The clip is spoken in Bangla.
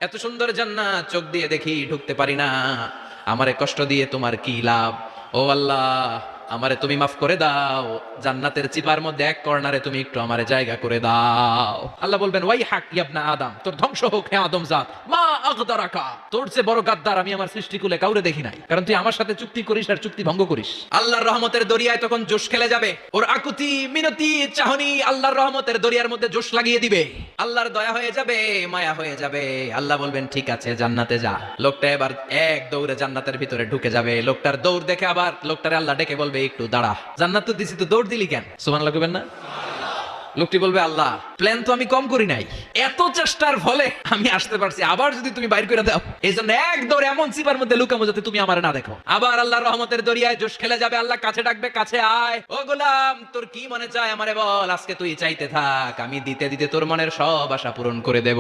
এত সুন্দর জান্নাত চোখ দিয়ে দেখি ঢুকতে পারি না, আমারে কষ্ট দিয়ে তোমার কি লাভ? ও আল্লাহ, আমারে তুমি মাফ করে দাও, জান্নাতের চিপার মধ্যে এক কর্নারে তুমি একটু আমারে জায়গা করে দাও। আল্লাহ বলবেন, ওয়াই হাক ইবনা আদম, তোর ধ্বংস হোক হে আদম জাত, মা আগদারাকা, তোর চেয়ে বড় গাদ্দার আমি আমার সৃষ্টিকুলে কাউরে দেখি নাই, কারণ তুই আমার সাথে চুক্তি করিস আর চুক্তি ভঙ্গ করিস। আল্লাহর রহমতের দরিয়ায় তখন জোশ খেলে যাবে, ওর আকুতি মিনতি চাহনি আল্লাহর রহমতের দরিয়ার মধ্যে জোশ লাগিয়ে দিবে, আল্লাহর দয়া হয়ে যাবে, মায়া হয়ে যাবে। আল্লাহ বলবেন, ঠিক আছে জান্নাতে যা। লোকটা এবার এক দৌড়ে জান্নাতের ভিতরে ঢুকে যাবে। লোকটার দৌড় দেখে আবার লোকটারে আল্লাহ ডেকে বলবে, একটু দাঁড়া, জান্নাত তো দিছি, তো দৌড় দিলি কেন? সুবহানাল্লাহ কইবেন না? লোকটি বলবে, আল্লাহ প্ল্যান তো আমি কম করি নাই, এত চেষ্টার ফলে আমি আসতে পারছি, আবার যদি তুমি বাইর করে দাও, এই জন্য এক দৌড়ে এমন চিপার মধ্যে লুকামো যাতে তুমি আমার না দেখো। আবার আল্লাহর রহমতের দরিয়ায় জোশ খেলে যাবে, আল্লাহ কাছে ডাকবে, কাছে আয়, ও গোলাম তোর কি মনে চায় আমারে বল, আজকে তুই চাইতে থাক, আমি দিতে দিতে তোর মনের সব আশা পূরণ করে দেব।